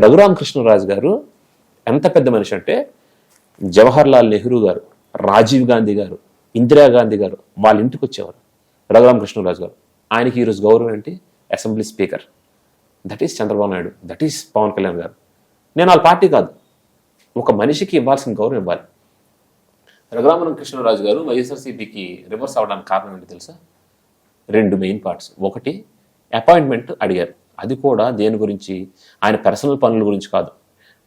రఘురామకృష్ణరాజు గారు ఎంత పెద్ద మనిషి అంటే జవహర్లాల్ నెహ్రూ గారు, రాజీవ్ గాంధీ గారు, ఇందిరాగాంధీ గారు వాళ్ళ ఇంటికి వచ్చేవారు. రఘురామకృష్ణరాజు గారు ఆయనకి ఈరోజు గౌరవం ఏంటి? Assembly speaker. That is Chandrababu Naidu, that is Pawan Kalyan garu. నేను వాళ్ళ పార్టీ కాదు, ఒక మనిషికి ఇవ్వాల్సిన గౌరవం ఇవ్వాలి. రఘురామకృష్ణరాజు గారు వైఎస్ఆర్సీపీకి రివర్స్ అవడానికి కారణం ఏంటి తెలుసా? 2 మెయిన్ పార్ట్స్. ఒకటి, అపాయింట్మెంట్ అడిగారు, అది కూడా దేని గురించి? ఆయన పర్సనల్ పనుల గురించి కాదు,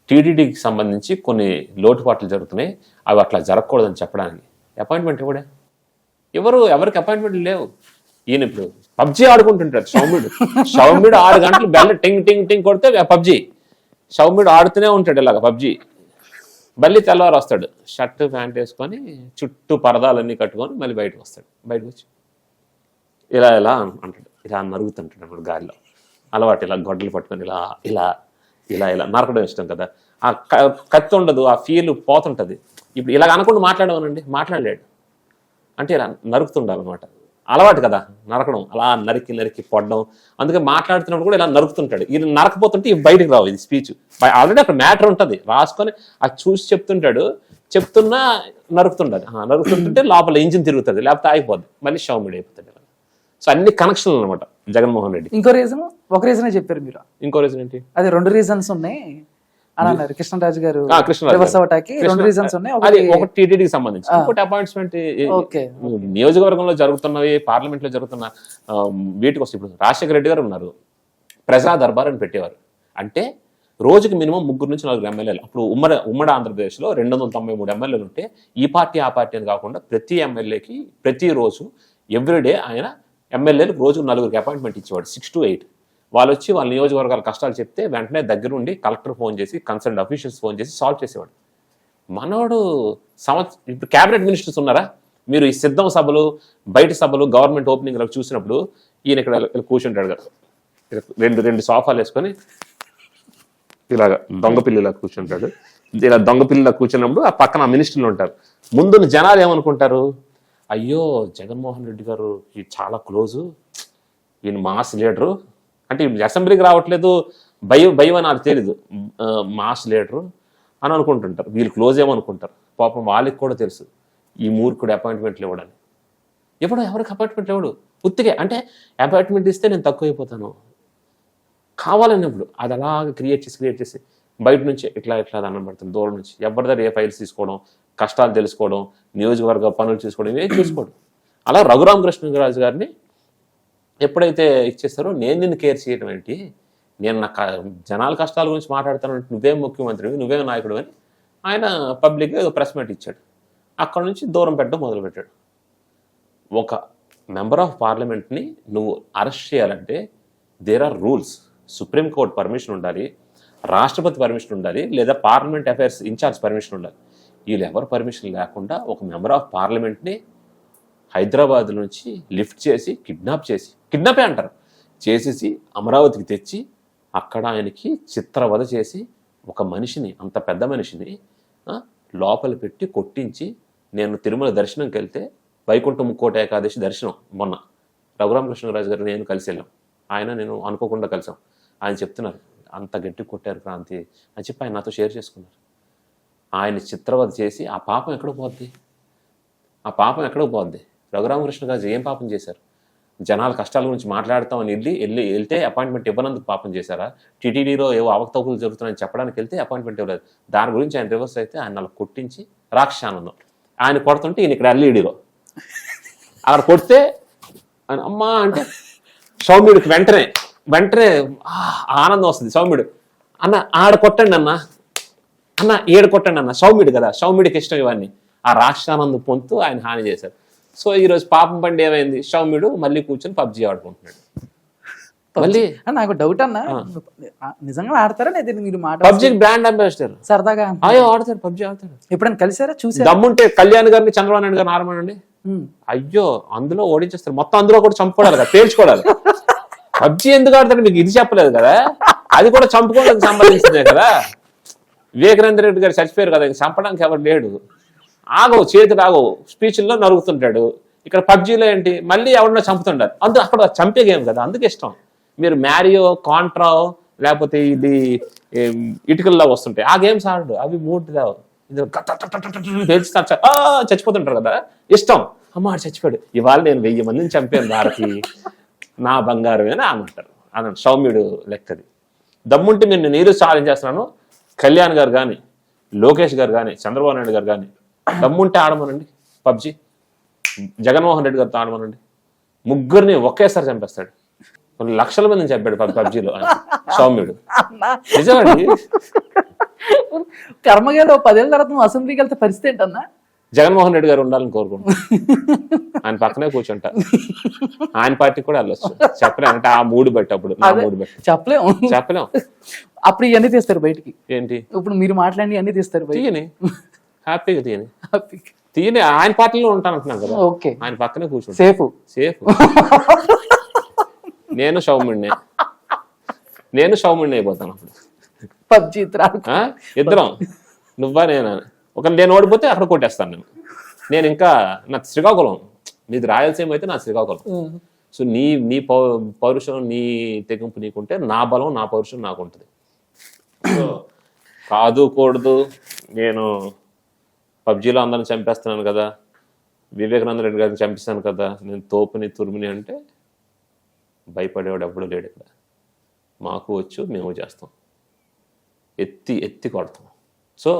టీడీడీకి సంబంధించి కొన్ని లోటుపాట్లు జరుగుతున్నాయి, అవి అట్లా జరగకూడదని చెప్పడానికి. అపాయింట్మెంట్ ఎవరికి అపాయింట్మెంట్ లేవు. ఈయన ఇప్పుడు పబ్జీ ఆడుకుంటుంటాడు సౌమ్యుడు. 6 గంటలు బెల్ల టింగ్ టింగ్ టింగ్ కొడితే పబ్జీ. సౌమ్యుడు ఆడుతూనే ఉంటాడు ఇలాగ పబ్జీ. మళ్ళీ తెల్లవారు వస్తాడు, షర్ట్ ప్యాంట్ వేసుకొని చుట్టూ పరదాలన్నీ కట్టుకొని మళ్ళీ బయటకు వస్తాడు. బయటకు వచ్చి ఇలా అంటాడు, ఇలా నరుగుతుంటాడు అన్నమాట గాలిలో. అలవాటు ఇలా గొడ్డలు పట్టుకొని ఇలా ఇలా ఇలా ఇలా నరకడం ఇష్టం కదా. ఆ కత్తి ఉండదు, ఆ ఫీల్ పోతుంటుంది. ఇప్పుడు ఇలాగ అనుకుంటూ మాట్లాడమనండి, మాట్లాడలేడు. అంటే ఇలా నరుకుతుండాలన్నమాట. అలవాటు కదా నరకడం, అలా నరికి పొడడం. అందుకే మాట్లాడుతున్నప్పుడు కూడా ఇలా నరుకుతుంటాడు. ఇది నరకపోతుంటే ఇవి బయటకు రావు. ఇది స్పీచ్ ఆల్రెడీ అక్కడ మ్యాటర్ ఉంటుంది, రాసుకొని అది చూసి చెప్తుంటాడు. చెప్తున్నా నరుకుతుంటే లోపల ఇంజిన్ తిరుగుతుంది, లేకపోతే ఆగిపోద్ది, మళ్ళీ షౌమిడ్ అయిపోతాడు. సో అన్ని కనెక్షన్లు అనమాట జగన్మోహన్ రెడ్డి. ఇంకో రీజన్, ఒక రీజనే చెప్పారు మీరు. ఇంకో రీజన్ ఏంటి? అది 2 రీజన్స్ ఉన్నాయి అని అన్నారు కృష్ణరాజు గారు. రివర్స్ అవటానికి 2 రీజన్స్ ఉన్నాయి. ఒకటి టీటీడీకి సంబంధించి, ఇంకోటి అపాయింట్మెంట్ నియోజకవర్గంలో జరుగుతున్నవి, పార్లమెంట్ లో జరుగుతున్న వీటికి వస్తే. ఇప్పుడు రాజశేఖర రెడ్డి గారు ఉన్నారు, ప్రజా దర్బార్ అని పెట్టేవారు. అంటే రోజుకి మినిమం 3 నుంచి 4 ఎమ్మెల్యేలు. అప్పుడు ఉమ్మడి ఆంధ్రప్రదేశ్లో 293 ఎమ్మెల్యేలు ఉంటే, ఈ పార్టీ ఆ పార్టీ అని కాకుండా ప్రతి ఎమ్మెల్యేకి ప్రతిరోజు ఎవ్రీడే ఆయన ఎమ్మెల్యేలకు రోజు 4 అపాయింట్మెంట్ ఇచ్చేవాడు, 6 to 8. వాళ్ళు వచ్చి వాళ్ళ నియోజకవర్గాల కష్టాలు చెప్తే వెంటనే దగ్గరుండి కలెక్టర్ ఫోన్ చేసి, కన్సర్న్ అఫీషియల్స్ ఫోన్ చేసి సాల్వ్ చేసేవాడు. మనోడు ఇప్పుడు క్యాబినెట్ మినిస్టర్స్ ఉన్నారా? మీరు ఈ సిద్ధం సభలు, బయట సభలు, గవర్నమెంట్ ఓపెనింగ్ చూసినప్పుడు ఈయన ఇక్కడ కూర్చుంటాడు కదా, 2 సోఫాలు వేసుకొని ఇలాగ దొంగపిల్లిలా కూర్చుంటాడు. ఇలా దొంగపిల్లిలా కూర్చున్నప్పుడు ఆ పక్కన మినిస్టర్లు ఉంటారు. ముందున్న జనాలు ఏమనుకుంటారు? అయ్యో జగన్మోహన్ రెడ్డి గారు చాలా క్లోజు, ఈయన మాస్ లీడరు. అంటే అసెంబ్లీకి రావట్లేదు, భయం అని నాకు తెలీదు, మాస్ లీడరు అని అనుకుంటుంటారు. వీళ్ళు క్లోజ్ ఏమనుకుంటారు. పాపం వాళ్ళకి కూడా తెలుసు ఈ మూర్ఖుడు అపాయింట్మెంట్లు ఇవ్వడని. ఎవరికి అపాయింట్మెంట్లు ఇవ్వడు, ఉత్తిగే. అంటే అపాయింట్మెంట్ ఇస్తే నేను తక్కువ అయిపోతాను కావాలన్నప్పుడు అది అలాగే క్రియేట్ చేసి బయట నుంచి ఇట్లా దండం పడుతుంది. దూరం నుంచి ఎవరి దగ్గర ఏ ఫైల్స్ తీసుకోవడం, కష్టాలు తెలుసుకోవడం, నియోజకవర్గ పనులు చూసుకోవడం, ఇవే చూసుకోవడం. అలా రఘురామకృష్ణరాజు గారిని ఎప్పుడైతే ఇచ్చేస్తారో, నేను నిన్ను కేర్ చేయడం ఏంటి, నేను నా జనాల కష్టాల గురించి మాట్లాడతాను, నువ్వేం ముఖ్యమంత్రివి, నువ్వేం నాయకుడు అని ఆయన పబ్లిక్గా ఏదో ప్రెస్ మీట్ ఇచ్చాడు. అక్కడ నుంచి దూరం పెట్టడం మొదలుపెట్టాడు. ఒక మెంబర్ ఆఫ్ పార్లమెంట్ని నువ్వు అరెస్ట్ చేయాలంటే there are rules. Supreme court permission ఉండాలి, రాష్ట్రపతి పర్మిషన్ ఉండాలి, లేదా పార్లమెంట్ అఫైర్స్ ఇన్ఛార్జ్ పర్మిషన్ ఉండాలి. వీళ్ళు ఎవరు పర్మిషన్ లేకుండా ఒక మెంబర్ ఆఫ్ పార్లమెంట్ని హైదరాబాద్ నుంచి లిఫ్ట్ చేసి కిడ్నాపే అంటారు, చేసేసి అమరావతికి తెచ్చి అక్కడ ఆయనకి చిత్రవధ చేసి ఒక మనిషిని, అంత పెద్ద మనిషిని లోపల పెట్టి కొట్టించి, నేను తిరుమల దర్శనంకి వెళ్తే వైకుంఠ ముక్కోటి ఏకాదశి దర్శనం మొన్న రఘురామకృష్ణరాజు గారు నేను కలిసి వెళ్ళాం. నేను అనుకోకుండా కలిసాం. ఆయన చెప్తున్నారు, అంత గట్టి కొట్టారు క్రాంతి అని చెప్పి ఆయన నాతో షేర్ చేసుకున్నారు. ఆయన చిత్రవధ చేసి ఆ పాపం ఎక్కడికి పోద్ది? రఘురామకృష్ణరాజు ఏం పాపం చేశారు? జనాల కష్టాల గురించి మాట్లాడతామని వెళ్తే అపాయింట్మెంట్ ఇవ్వనందుకు పాపం చేశారా? టీటీడీలో ఏవో అవకతవకలు జరుగుతున్నాయని చెప్పడానికి వెళ్తే అపాయింట్మెంట్ ఇవ్వలేదు. దాని గురించి ఆయన రివర్స్ అయితే ఆయన అలా కొట్టించి రాక్షసానందం. ఆయన కొడుతుంటే ఈయన ఇక్కడ ఎల్ఈడిలో అక్కడ కొడితే ఆయన అమ్మా అంటే సౌమ్యుడికి వెంటనే ఆనందం వస్తుంది. సౌమ్యుడు ఆడ కొట్టండి అన్న ఏడు కొట్టండి అన్న. సౌమ్యుడు కదా, సౌమ్యుడికి ఇష్టం ఇవన్నీ. ఆ రాక్షసానందం పొందుతూ ఆయన హాని చేశారు. సో ఈరోజు పాపం పండి ఏమైంది, సౌమ్యుడు మళ్ళీ కూర్చొని పబ్జీ ఆడుకుంటున్నాడు. మళ్ళీ నాకు డౌట్ అన్న, నిజంగా ఆడతారా లేదా మీరు? పబ్జీ బ్రాండ్ అంబాసిడర్ సరదాగా ఆడతారు, పబ్జీ ఆడతాడు. ఎప్పుడైనా కలిసారా, చూసారా? దమ్ముంటే కళ్యాణ్ గారిని, చంద్రబాబు నాయుడు గారిని ఆరమనండి, అయ్యో అందులో ఓడించేస్తారు. మొత్తం అందులో కూడా చంపుకోవాలి కదా, పేల్చుకోవాలి. పబ్జీ ఎందుకు ఆడతాడు మీకు ఇది చెప్పలేదు కదా, అది కూడా చంపుకోవడానికి సంబంధించిందే కదా. వివేకానంద రెడ్డి గారు చచ్చిపోయారు కదా, చంపడానికి ఎవరు లేడు. చేతులు ఆగవు, స్పీచ్ల్లో నరుగుతుంటాడు. ఇక్కడ పబ్జీలో ఏంటి, మళ్ళీ ఎవరినో చంపుతుంటారు. అక్కడ చంపే గేమ్ కదా, అందుకు ఇష్టం. మీరు మ్యారియో, కాంట్రా, లేకపోతే ఇది ఇటుకల్లో వస్తుంటాయి, ఆ గేమ్స్ ఆడు, అవి మూడు రావు. చచ్చిపోతుంటారు కదా, ఇష్టం. అమ్మ ఆడు చచ్చిపోయాడు, ఇవాళ నేను 1000 మందిని చంపాను భారతి, నా బంగారం అని అంటారు. అన్నాడు సౌమ్యుడు లెక్కది. దమ్ముంటే నేను నీరు ఛాలెంజ్ చేస్తున్నాను, కళ్యాణ్ గారు కానీ, లోకేష్ గారు కానీ, చంద్రబాబు నాయుడు గారు కానీ, దమ్ముంటే ఆడమనండి పబ్జి. జగన్మోహన్ రెడ్డి గారితో ఆడమనండి, ముగ్గురిని ఒకేసారి చంపేస్తాడు. కొన్ని లక్షల మందిని చంపాడు పబ్జిలో సౌమ్యుడు. నిజమండి. కర్మగారు 10 ఏళ్ళ తర్వాత నువ్వు అసెంబ్లీకి వెళ్తే పరిస్థితి ఏంటన్నా? జగన్మోహన్ రెడ్డి గారు ఉండాలని కోరుకుంటున్నాను. ఆయన పక్కనే కూర్చుంటా, ఆయన పార్టీకి కూడా వెళ్ళొచ్చు. చెప్పలేం అంటే ఆ మూడు బట్టి, అప్పుడు నా మూడు బట్టి చెప్పలేం. అప్పుడు ఇవన్నీ తీస్తారు బయటికి. ఏంటి ఇప్పుడు మీరు మాట్లాడి అన్ని తీస్తారు తీయని, హ్యాపీగా తీయని. ఆయన పార్టీలో ఉంటాను అంటున్నాను కదా, ఓకే, ఆయన పక్కనే కూర్చుంటా, సేఫ్. నేను సౌమ్యుడిని అయిపోతాను అప్పుడు. పబ్జి ఇద్దరం, నువ్వా నేనా. నేను ఓడిపోతే అక్కడ కొట్టేస్తాను నేను ఇంకా నా శ్రీకాకుళం, మీది రాయలసీమ అయితే నా శ్రీకాకుళం. సో నీ పౌరుషం, నీ తెగింపు నీకుంటే నా బలం, నా పౌరుషం నాకు ఉంటుంది. సో కాదు కూడదు, నేను పబ్జీలో అందరిని చంపేస్తున్నాను కదా, వివేకానంద రెడ్డి గారిని చంపిస్తాను కదా, నేను తోపుని తురుముని అంటే భయపడేవాడు ఎప్పుడు లేడు ఇక్కడ. మాకు వచ్చు, మేము చేస్తాం, ఎత్తి కొడతాం. సో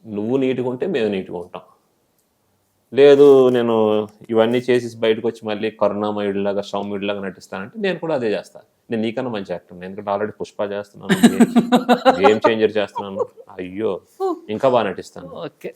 నువ్వు నీట్గా ఉంటే మేము నీట్గా ఉంటాం. లేదు నేను ఇవన్నీ చేసి బయటకు వచ్చి మళ్ళీ కరుణామయుడిలాగా సౌమ్యుడిలాగా నటిస్తానంటే నేను కూడా అదే చేస్తాను. నేను నీకన్నా మంచి యాక్టర్, ఎందుకంటే ఆల్రెడీ పుష్ప చేస్తున్నాను, గేమ్ చేంజర్ చేస్తున్నాను, అయ్యో ఇంకా బాగా నటిస్తాను. ఓకే.